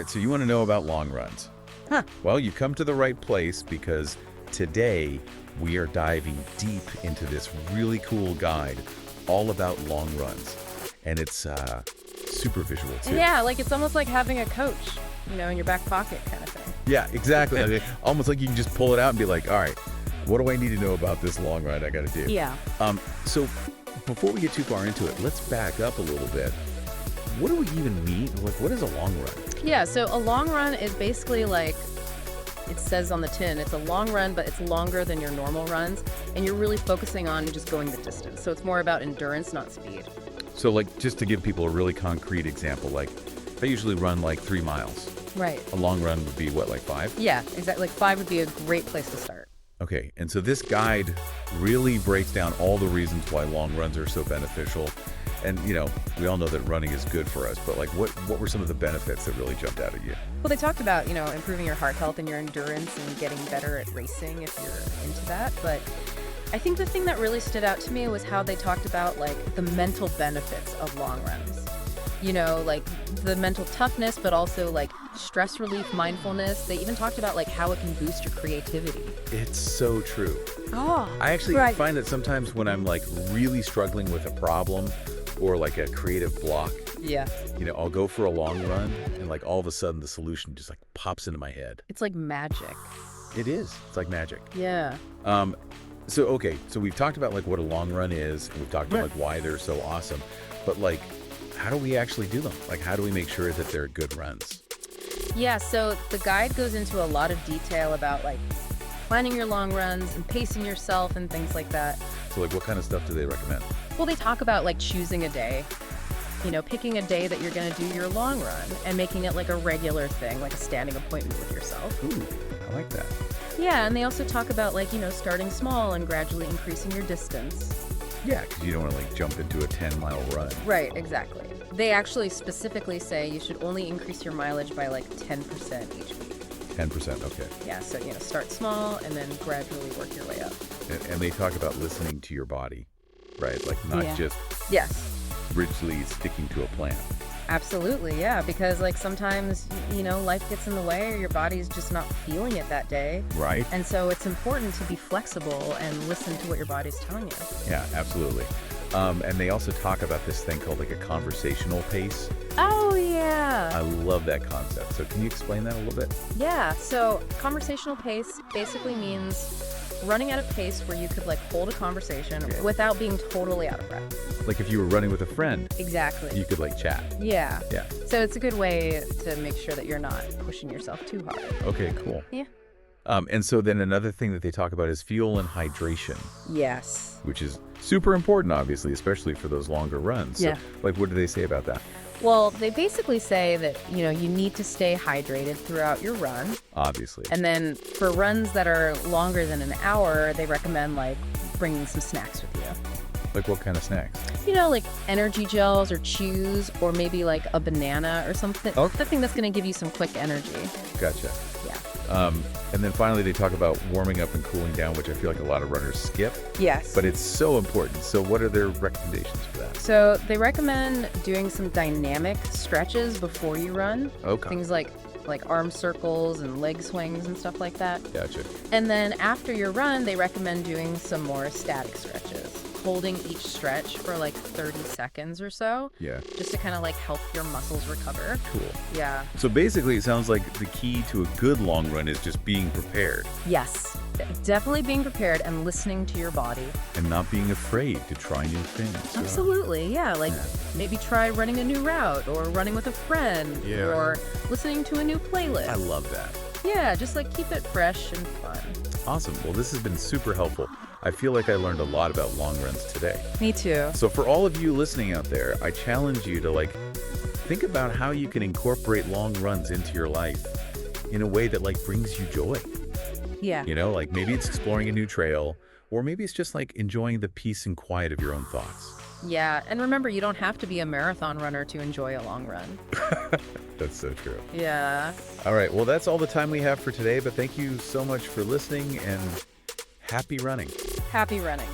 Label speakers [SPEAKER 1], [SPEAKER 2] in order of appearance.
[SPEAKER 1] right, so you want to know about long runs.
[SPEAKER 2] Huh.
[SPEAKER 1] Well, you come to the right place because today we are diving deep into this really cool guide all about long runs. And it's super visual, too.
[SPEAKER 2] Yeah, like it's almost like having a coach, in your back pocket kind of thing.
[SPEAKER 1] Yeah, exactly. I mean, almost like you can just pull it out and be like, all right, what do I need to know about this long run I got to do?
[SPEAKER 2] Yeah.
[SPEAKER 1] So before we get too far into it, let's back up a little bit. What do we even mean? Like, what is a long run?
[SPEAKER 2] Yeah, so a long run is basically like, it says on the tin, it's a long run, but it's longer than your normal runs, and you're really focusing on just going the distance. So it's more about endurance, not speed.
[SPEAKER 1] So like, just to give people a really concrete example, like I usually run like 3 miles.
[SPEAKER 2] Right.
[SPEAKER 1] A long run would be what, like 5?
[SPEAKER 2] Yeah, exactly. Like 5 would be a great place to start.
[SPEAKER 1] Okay, and so this guide really breaks down all the reasons why long runs are so beneficial. And, we all know that running is good for us, but like what were some of the benefits that really jumped out at you?
[SPEAKER 2] Well, they talked about, improving your heart health and your endurance and getting better at racing if you're into that. But I think the thing that really stood out to me was how they talked about like the mental benefits of long runs. Like the mental toughness, but also like stress relief, mindfulness. They even talked about like how it can boost your creativity.
[SPEAKER 1] It's so true.
[SPEAKER 2] Oh,
[SPEAKER 1] I actually
[SPEAKER 2] right.
[SPEAKER 1] find that sometimes when I'm like really struggling with a problem or like a creative block,
[SPEAKER 2] Yeah.
[SPEAKER 1] I'll go for a long run and like all of a sudden the solution just like pops into my head.
[SPEAKER 2] It's like magic.
[SPEAKER 1] It is. It's like magic.
[SPEAKER 2] Yeah.
[SPEAKER 1] So we've talked about like what a long run is, and we've talked about like why they're so awesome, but like, how do we actually do them? Like, how do we make sure that they're good runs?
[SPEAKER 2] Yeah, so the guide goes into a lot of detail about like planning your long runs and pacing yourself and things like that.
[SPEAKER 1] So like, what kind of stuff do they recommend?
[SPEAKER 2] Well, they talk about like choosing a day, picking a day that you're going to do your long run and making it like a regular thing, like a standing appointment with yourself.
[SPEAKER 1] Ooh, I like that.
[SPEAKER 2] Yeah, and they also talk about like, starting small and gradually increasing your distance.
[SPEAKER 1] Yeah, because you don't want to like jump into a 10-mile run.
[SPEAKER 2] Right, exactly. They actually specifically say you should only increase your mileage by like 10% each week.
[SPEAKER 1] 10%, okay.
[SPEAKER 2] Yeah, so, start small and then gradually work your way up.
[SPEAKER 1] And they talk about listening to your body, right? Like not just
[SPEAKER 2] Yes.
[SPEAKER 1] rigidly sticking to a plan.
[SPEAKER 2] Absolutely, yeah, because like sometimes, life gets in the way or your body's just not feeling it that day.
[SPEAKER 1] Right?
[SPEAKER 2] And so it's important to be flexible and listen to what your body's telling you.
[SPEAKER 1] Yeah, absolutely. And they also talk about this thing called like a conversational pace.
[SPEAKER 2] Oh, yeah.
[SPEAKER 1] I love that concept. So can you explain that a little bit?
[SPEAKER 2] Yeah, so conversational pace basically means running at a pace where you could like hold a conversation without being totally out of breath.
[SPEAKER 1] Like if you were running with a friend,
[SPEAKER 2] Exactly.
[SPEAKER 1] you could like chat.
[SPEAKER 2] Yeah.
[SPEAKER 1] Yeah.
[SPEAKER 2] So it's a good way to make sure that you're not pushing yourself too hard.
[SPEAKER 1] Okay, cool.
[SPEAKER 2] Yeah.
[SPEAKER 1] And so then another thing that they talk about is fuel and hydration,
[SPEAKER 2] Yes.
[SPEAKER 1] which is super important, obviously, especially for those longer runs. So,
[SPEAKER 2] Yeah.
[SPEAKER 1] like, what do they say about that?
[SPEAKER 2] Well, they basically say that, you need to stay hydrated throughout your run.
[SPEAKER 1] Obviously.
[SPEAKER 2] And then for runs that are longer than an hour, they recommend like bringing some snacks with you.
[SPEAKER 1] Like what kind of snacks?
[SPEAKER 2] Like energy gels or chews or maybe like a banana or something.
[SPEAKER 1] Okay.
[SPEAKER 2] Something that's going to give you some quick energy.
[SPEAKER 1] Gotcha.
[SPEAKER 2] Yeah.
[SPEAKER 1] And then finally, they talk about warming up and cooling down, which I feel like a lot of runners skip,
[SPEAKER 2] Yes.
[SPEAKER 1] but it's so important. So what are their recommendations for that?
[SPEAKER 2] So they recommend doing some dynamic stretches before you run.
[SPEAKER 1] Okay.
[SPEAKER 2] Things like arm circles and leg swings and stuff like that.
[SPEAKER 1] Gotcha.
[SPEAKER 2] And then after your run, they recommend doing some more static stretches, holding each stretch for like 30 seconds or so,
[SPEAKER 1] Yeah.
[SPEAKER 2] just to kind of like help your muscles recover.
[SPEAKER 1] Cool.
[SPEAKER 2] Yeah.
[SPEAKER 1] So basically, it sounds like the key to a good long run is just being prepared
[SPEAKER 2] Yes. Definitely being prepared and listening to your body.
[SPEAKER 1] and not being afraid to try new things.
[SPEAKER 2] Absolutely. Yeah. Like
[SPEAKER 1] Yeah.
[SPEAKER 2] maybe try running a new route or running with a friend
[SPEAKER 1] Yeah.
[SPEAKER 2] or listening to a new playlist.
[SPEAKER 1] I love that.
[SPEAKER 2] Yeah. Just like keep it fresh and fun.
[SPEAKER 1] Awesome. Well, this has been super helpful. I feel like I learned a lot about long runs today.
[SPEAKER 2] Me too.
[SPEAKER 1] So for all of you listening out there, I challenge you to like think about how you can incorporate long runs into your life in a way that like brings you joy.
[SPEAKER 2] Yeah.
[SPEAKER 1] Like maybe it's exploring a new trail, or maybe it's just like enjoying the peace and quiet of your own thoughts.
[SPEAKER 2] Yeah. And remember, you don't have to be a marathon runner to enjoy a long run.
[SPEAKER 1] That's so true.
[SPEAKER 2] Yeah.
[SPEAKER 1] All right. Well, that's all the time we have for today, but thank you so much for listening and happy running.
[SPEAKER 2] Happy running.